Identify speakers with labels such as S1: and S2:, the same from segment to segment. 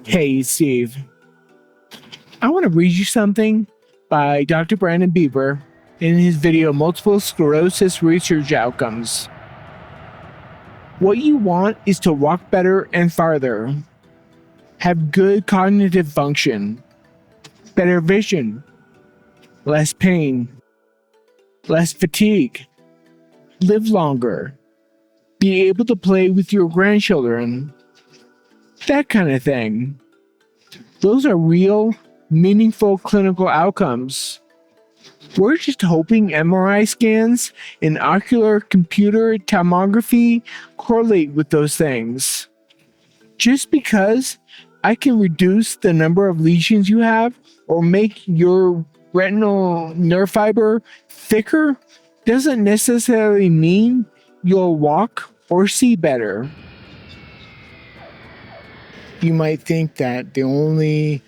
S1: Hey, Steve. I want to read you something by Dr. Brandon Bieber in his video Multiple Sclerosis Research Outcomes. What you want is to walk better and farther, have good cognitive function, better vision, less pain, less fatigue, live longer, be able to play with your grandchildren, that kind of thing. Those are real, meaningful clinical outcomes. We're just hoping MRI scans and ocular computer tomography correlate with those things. Just because I can reduce the number of lesions you have or make your retinal nerve fiber thicker doesn't necessarily mean you'll walk or see better. You might think that the only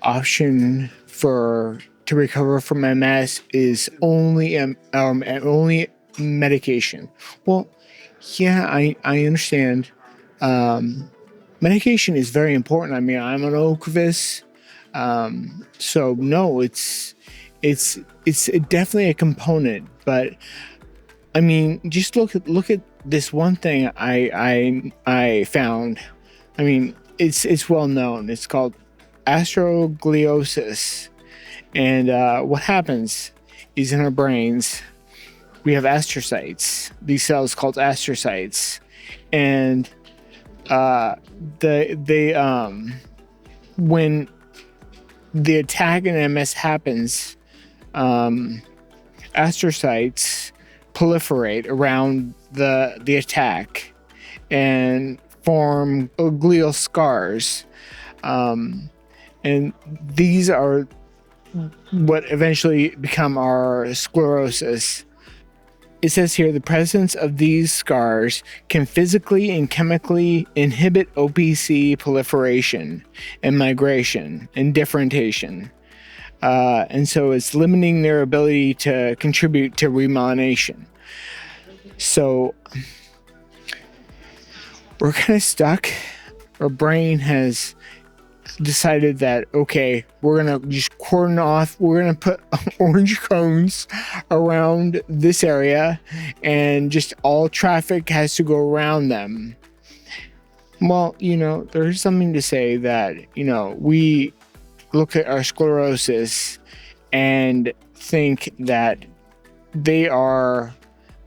S1: option to recover from MS is only medication. Well, yeah, I understand. Medication is very important. I mean, I'm an Ocrevus, so no, it's definitely a component. But I mean, just look at this one thing I found. I mean, it's well known. It's called Astrogliosis. And what happens is in our brains, we have astrocytes, these cells called astrocytes. And when the attack in MS happens, astrocytes proliferate around the attack and form glial scars. And these are what eventually become our sclerosis. It says here, the presence of these scars can physically and chemically inhibit OPC proliferation and migration and differentiation. And so it's limiting their ability to contribute to remyelination. So we're kind of stuck. Our brain has decided that, okay, we're gonna just cordon off, we're gonna put orange cones around this area and just all traffic has to go around them. Well, there's something to say that, we look at our sclerosis and think that they are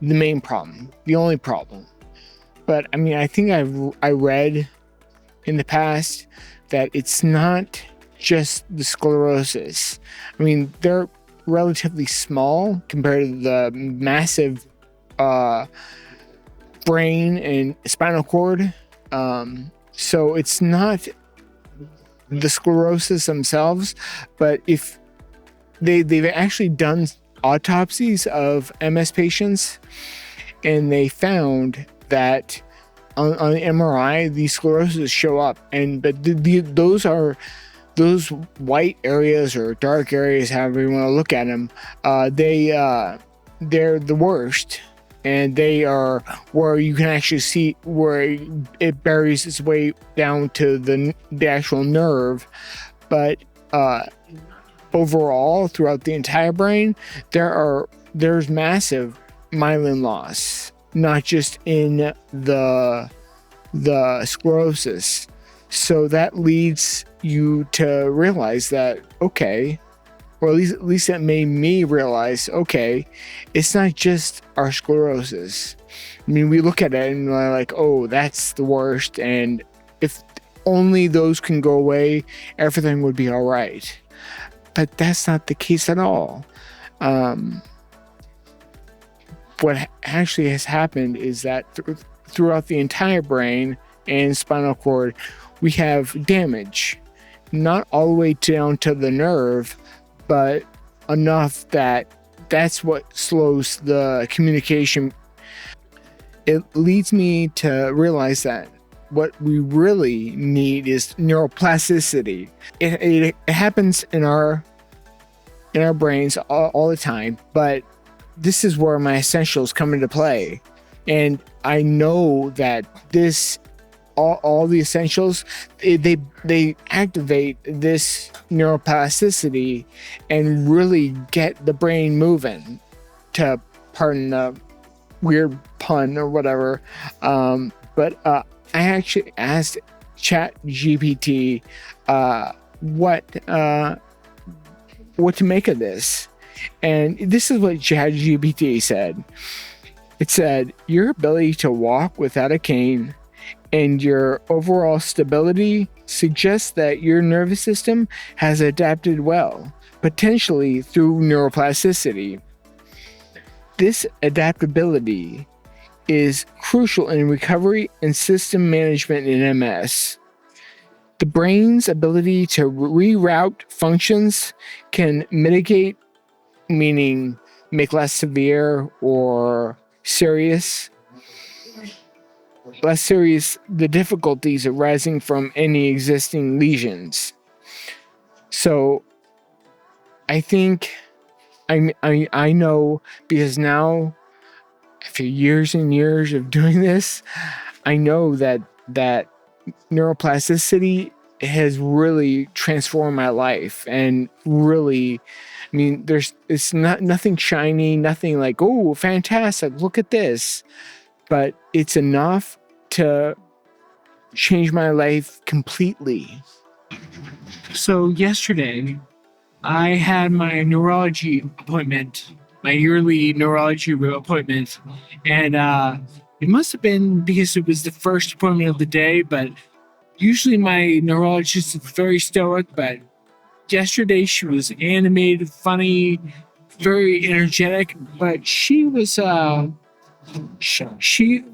S1: the main problem, the only problem. But I mean, I think I read in the past that it's not just the sclerosis. I mean, they're relatively small compared to the massive brain and spinal cord. So it's not the sclerosis themselves, but if they've actually done autopsies of MS patients, and they found that on the MRI, these sclerosis show up, but those white areas or dark areas, however you want to look at them, they're the worst, and they are where you can actually see where it buries its way down to the actual nerve. But overall, throughout the entire brain, there's massive myelin loss, not just in the sclerosis. So that leads you to realize that, okay, or at least that made me realize, okay, it's not just our sclerosis. I mean, we look at it and we're like, oh, that's the worst, and if only those can go away, everything would be all right. But that's not the case at all. What actually has happened is that throughout the entire brain and spinal cord, we have damage, not all the way down to the nerve, but enough that that's what slows the communication. It leads me to realize that what we really need is neuroplasticity. It happens in our brains all the time, but this is where my essentials come into play. And I know that this all the essentials, they activate this neuroplasticity and really get the brain moving, to pardon the weird pun or whatever. But I actually asked ChatGPT what to make of this. And this is what ChatGPT said. It said, your ability to walk without a cane and your overall stability suggests that your nervous system has adapted well, potentially through neuroplasticity. This adaptability is crucial in recovery and system management in MS. The brain's ability to reroute functions can mitigate, meaning make less severe or less serious the difficulties arising from any existing lesions. So I think I know, because now, after years and years of doing this, I know that neuroplasticity has really transformed my life. And really, I mean, it's not nothing shiny, nothing like, oh, fantastic, look at this. But it's enough to change my life completely. So yesterday, I had my neurology appointment, my yearly neurology appointment, and it must have been because it was the first appointment of the day, but usually my neurologist is very stoic, but yesterday she was animated, funny, very energetic, but she was, I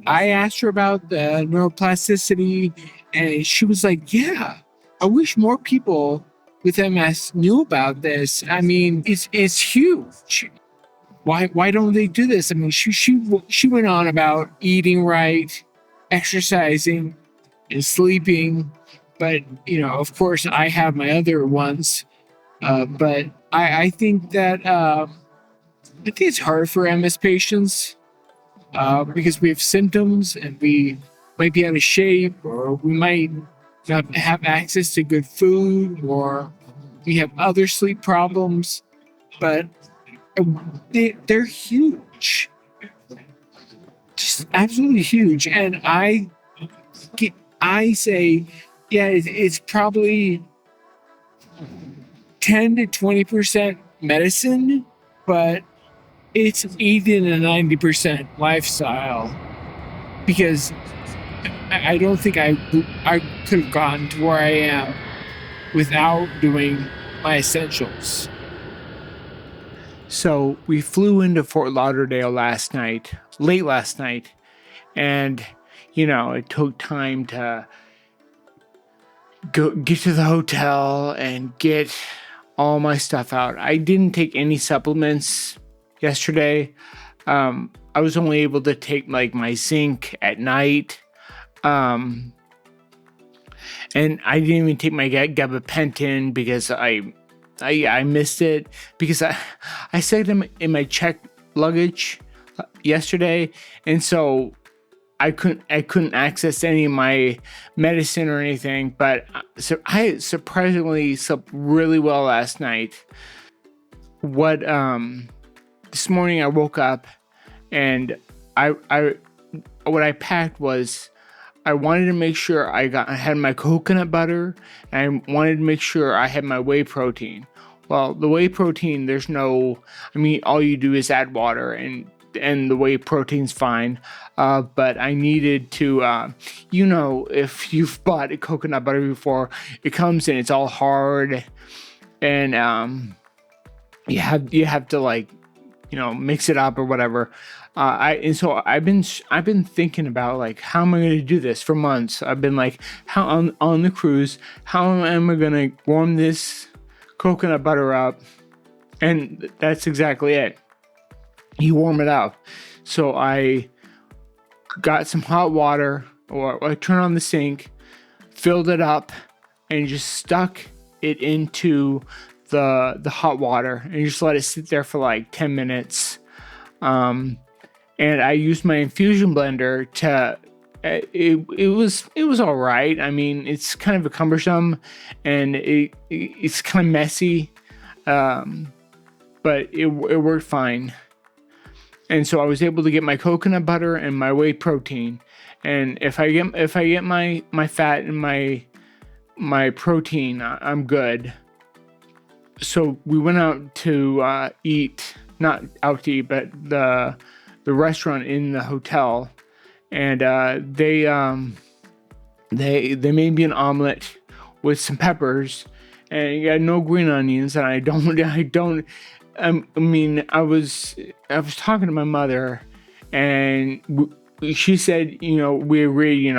S1: asked her about the neuroplasticity, and she was like, yeah, I wish more people with MS knew about this. I mean, it's huge. Why don't they do this? I mean, she went on about eating right, exercising, and sleeping, but of course, I have my other ones. But I think that I think it's hard for MS patients because we have symptoms and we might be out of shape, or we might not have access to good food, or we have other sleep problems, but they're huge, just absolutely huge. And I say, yeah, it's probably 10 to 20% medicine, but it's 80 to 90% lifestyle, because I don't think I could have gotten to where I am without doing my essentials. So we flew into Fort Lauderdale late last night, and it took time to get to the hotel and get all my stuff out. I didn't take any supplements yesterday. I was only able to take like my zinc at night. And I didn't even take my gabapentin because I missed it, because I set them in my checked luggage yesterday, and so I couldn't access any of my medicine or anything. But so I surprisingly slept really well last night. This morning I woke up, and what I packed was, I wanted to make sure I had my coconut butter, and I wanted to make sure I had my whey protein. Well, the whey protein, all you do is add water, and the whey protein's fine. But I needed to, if you've bought a coconut butter before, it comes and it's all hard, and you have to mix it up or whatever. So I've been thinking about like, how am I going to do this for months? I've been like, how on the cruise, how am I going to warm this coconut butter up? And that's exactly it. You warm it up. So I got some hot water, or I turned on the sink, filled it up, and just stuck it into the hot water, and just let it sit there for like 10 minutes. And I used my infusion blender to it was all right. I mean, it's kind of a cumbersome, and it's kind of messy, but it worked fine. And so I was able to get my coconut butter and my whey protein. And if I get my fat and my protein, I'm good. So we went out to eat, not out to eat, but the restaurant in the hotel, and they made me an omelet with some peppers, and you got no green onions, and I mean, I was talking to my mother, and she said, we agreed,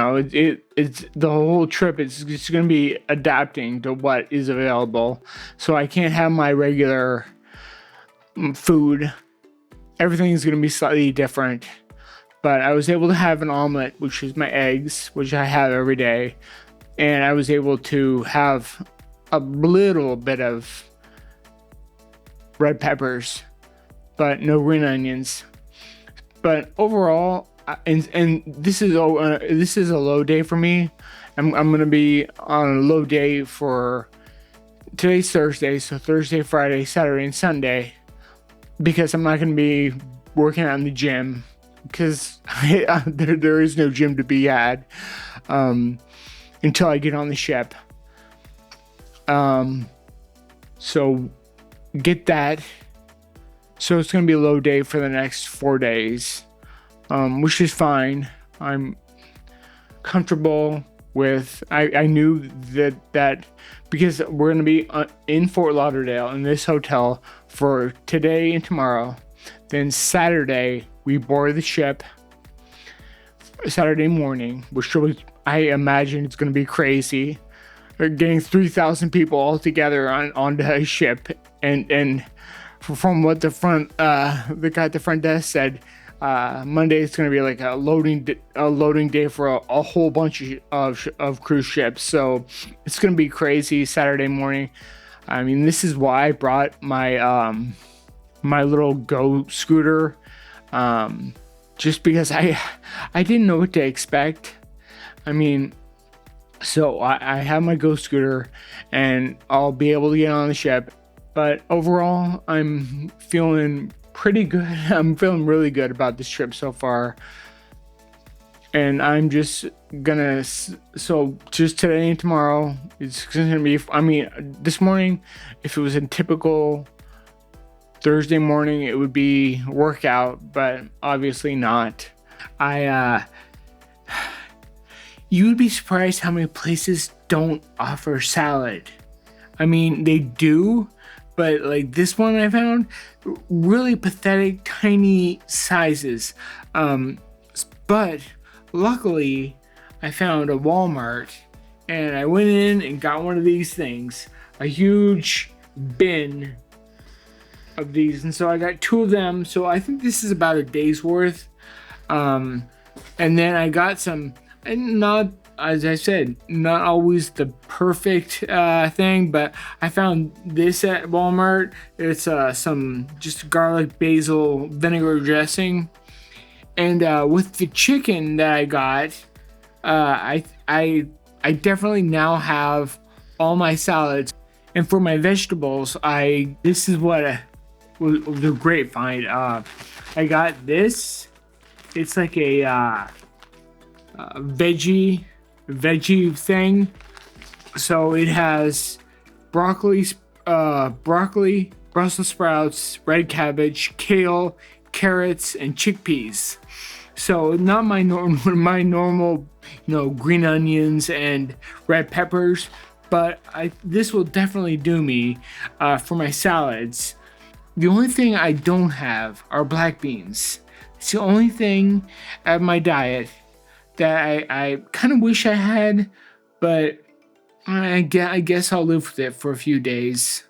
S1: it's the whole trip. It's going to be adapting to what is available. So I can't have my regular food. Everything is going to be slightly different. But I was able to have an omelet, which is my eggs, which I have every day. And I was able to have a little bit of red peppers, but no green onions. But overall, and this is a low day for me. I'm gonna be on a low day for today's Thursday, so Thursday, Friday, Saturday, and Sunday, because I'm not gonna be working out in the gym, because there is no gym to be had until I get on the ship. So get that. So it's gonna be a low day for the next 4 days, which is fine. I'm comfortable with. I knew that because we're gonna be in Fort Lauderdale in this hotel for today and tomorrow. Then Saturday we board the ship. Saturday morning, which I imagine it's gonna be crazy. We're getting 3,000 people all together onto a ship, and from what the guy at the front desk said, Monday is going to be like a loading day for a whole bunch of cruise ships. So it's going to be crazy Saturday morning. I mean, this is why I brought my my little Go scooter, just because I didn't know what to expect. I mean, so I have my Go scooter, and I'll be able to get on the ship. But overall, I'm feeling pretty good. I'm feeling really good about this trip so far. And I'm just gonna, so just today and tomorrow, it's gonna be, I mean, this morning, if it was a typical Thursday morning, it would be workout, but obviously not. You would be surprised how many places don't offer salad. I mean, they do, but like this one I found, really pathetic, tiny sizes. But luckily, I found a Walmart, and I went in and got one of these things, a huge bin of these, and so I got 2 of them. So I think this is about a day's worth. And then I got some, and not, as I said, not always the perfect thing, but I found this at Walmart. It's some just garlic basil vinegar dressing, and with the chicken that I got, I definitely now have all my salads. And for my vegetables, this is what was a great find. I got this. It's like a veggie thing. So it has broccoli, Brussels sprouts, red cabbage, kale, carrots, and chickpeas. So not my normal, green onions and red peppers, but this will definitely do me for my salads. The only thing I don't have are black beans. It's the only thing at my diet that I kind of wish I had, but I guess I'll live with it for a few days.